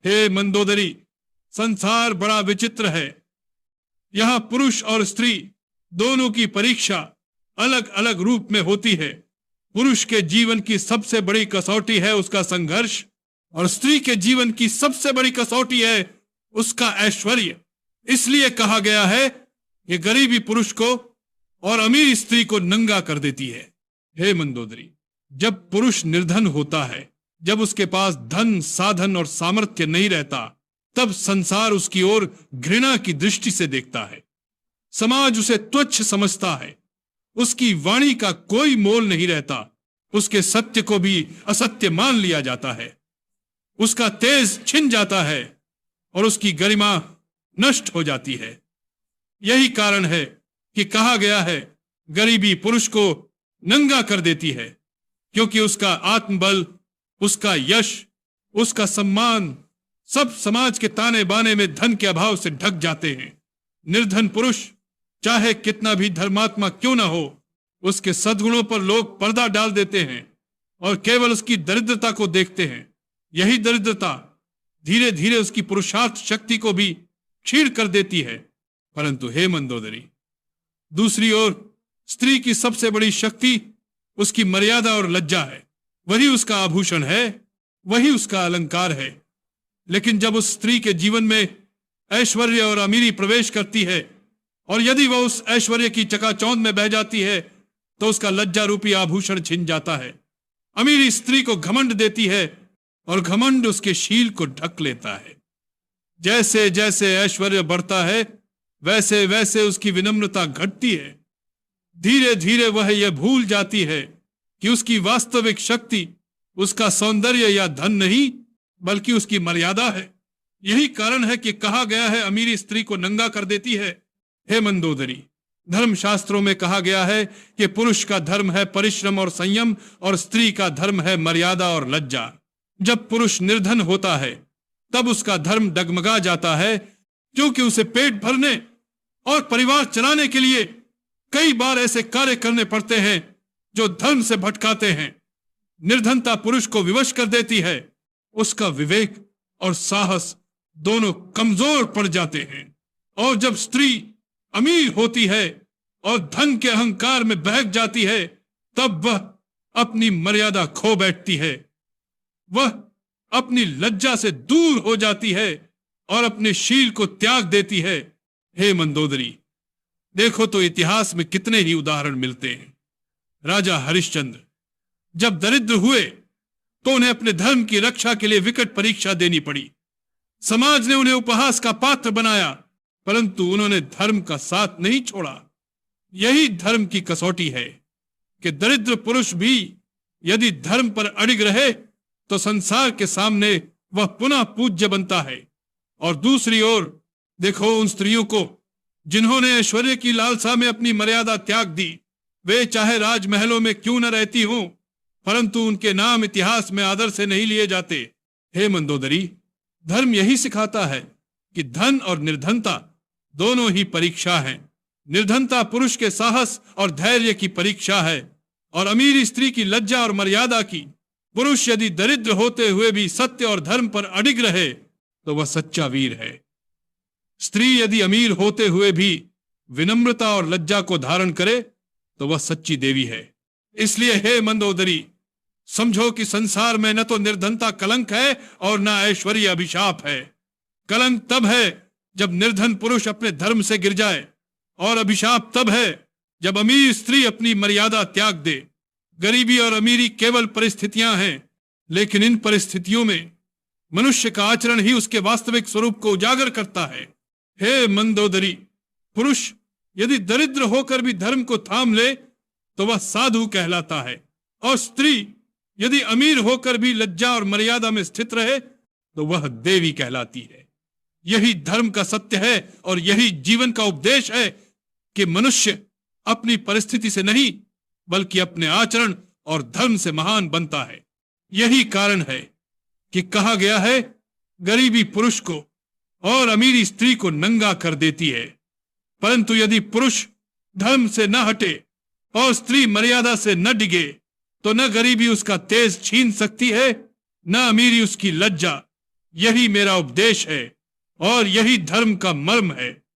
हे मंदोदरी, संसार बड़ा विचित्र है। यहां पुरुष और स्त्री दोनों की परीक्षा अलग अलग रूप में होती है। पुरुष के जीवन की सबसे बड़ी कसौटी है उसका संघर्ष, और स्त्री के जीवन की सबसे बड़ी कसौटी है उसका ऐश्वर्य। इसलिए कहा गया है कि गरीबी पुरुष को और अमीर स्त्री को नंगा कर देती है। हे मंदोदरी, जब पुरुष निर्धन होता है, जब उसके पास धन, साधन और सामर्थ्य नहीं रहता, तब संसार उसकी ओर घृणा की दृष्टि से देखता है। समाज उसे तुच्छ समझता है। उसकी वाणी का कोई मोल नहीं रहता। उसके सत्य को भी असत्य मान लिया जाता है। उसका तेज छिन जाता है और उसकी गरिमा नष्ट हो जाती है। यही कारण है कि कहा गया है, गरीबी पुरुष को नंगा कर देती है, क्योंकि उसका आत्मबल, उसका यश, उसका सम्मान सब समाज के ताने बाने में धन के अभाव से ढक जाते हैं। निर्धन पुरुष चाहे कितना भी धर्मात्मा क्यों ना हो, उसके सद्गुणों पर लोग पर्दा डाल देते हैं और केवल उसकी दरिद्रता को देखते हैं। यही दरिद्रता धीरे धीरे उसकी पुरुषार्थ शक्ति को भी क्षीण कर देती है। परंतु हे मंदोदरी, दूसरी ओर स्त्री की सबसे बड़ी शक्ति उसकी मर्यादा और लज्जा है। वही उसका आभूषण है, वही उसका अलंकार है। लेकिन जब उस स्त्री के जीवन में ऐश्वर्य और अमीरी प्रवेश करती है, और यदि वह उस ऐश्वर्य की चकाचौंध में बह जाती है, तो उसका लज्जा रूपी आभूषण छिन जाता है। अमीरी स्त्री को घमंड देती है और घमंड उसके शील को ढक लेता है। जैसे जैसे ऐश्वर्य बढ़ता है, वैसे वैसे उसकी विनम्रता घटती है। धीरे धीरे वह यह भूल जाती है कि उसकी वास्तविक शक्ति उसका सौंदर्य या धन नहीं, बल्कि उसकी मर्यादा है। यही कारण है कि कहा गया है, अमीरी स्त्री को नंगा कर देती है। हे मंदोदरी, धर्मशास्त्रों में कहा गया है कि पुरुष का धर्म है परिश्रम और संयम, और स्त्री का धर्म है मर्यादा और लज्जा। जब पुरुष निर्धन होता है, तब उसका धर्म डगमगा जाता है, क्योंकि उसे पेट भरने और परिवार चलाने के लिए कई बार ऐसे कार्य करने पड़ते हैं जो धर्म से भटकाते हैं। निर्धनता पुरुष को विवश कर देती है। उसका विवेक और साहस दोनों कमजोर पड़ जाते हैं। और जब स्त्री अमीर होती है और धन के अहंकार में बहक जाती है, तब वह अपनी मर्यादा खो बैठती है। वह अपनी लज्जा से दूर हो जाती है और अपने शील को त्याग देती है। हे मंदोदरी, देखो तो इतिहास में कितने ही उदाहरण मिलते हैं। राजा हरिश्चंद्र जब दरिद्र हुए, तो उन्हें अपने धर्म की रक्षा के लिए विकट परीक्षा देनी पड़ी। समाज ने उन्हें उपहास का पात्र बनाया, परंतु उन्होंने धर्म का साथ नहीं छोड़ा। यही धर्म की कसौटी है कि दरिद्र पुरुष भी यदि धर्म पर अडिग रहे, तो संसार के सामने वह पुनः पूज्य बनता है। और दूसरी ओर देखो उन स्त्रियों को जिन्होंने ऐश्वर्य की लालसा में अपनी मर्यादा त्याग दी। वे चाहे राजमहलों में क्यों न रहती हों, परंतु उनके नाम इतिहास में आदर से नहीं लिए जाते। हे मंदोदरी, धर्म यही सिखाता है कि धन और निर्धनता दोनों ही परीक्षा है। निर्धनता पुरुष के साहस और धैर्य की परीक्षा है, और अमीर स्त्री की लज्जा और मर्यादा की। पुरुष यदि दरिद्र होते हुए भी सत्य और धर्म पर अडिग रहे, तो वह सच्चा वीर है। स्त्री यदि अमीर होते हुए भी विनम्रता और लज्जा को धारण करे, तो वह सच्ची देवी है। इसलिए हे मंदोदरी, समझो कि संसार में न तो निर्धनता कलंक है और न ऐश्वर्य अभिशाप है। कलंक तब है जब निर्धन पुरुष अपने धर्म से गिर जाए, और अभिशाप तब है जब अमीर स्त्री अपनी मर्यादा त्याग दे। गरीबी और अमीरी केवल परिस्थितियां हैं, लेकिन इन परिस्थितियों में मनुष्य का आचरण ही उसके वास्तविक स्वरूप को उजागर करता है। हे मंदोदरी, पुरुष यदि दरिद्र होकर भी धर्म को थाम ले, तो वह साधु कहलाता है, और स्त्री यदि अमीर होकर भी लज्जा और मर्यादा में स्थित रहे, तो वह देवी कहलाती है। यही धर्म का सत्य है, और यही जीवन का उपदेश है कि मनुष्य अपनी परिस्थिति से नहीं, बल्कि अपने आचरण और धर्म से महान बनता है। यही कारण है कि कहा गया है, गरीबी पुरुष को और अमीरी स्त्री को नंगा कर देती है। परंतु यदि पुरुष धर्म से न हटे और स्त्री मर्यादा से न डिगे, तो न गरीबी उसका तेज छीन सकती है, न अमीरी उसकी लज्जा। यही मेरा उपदेश है और यही धर्म का मर्म है।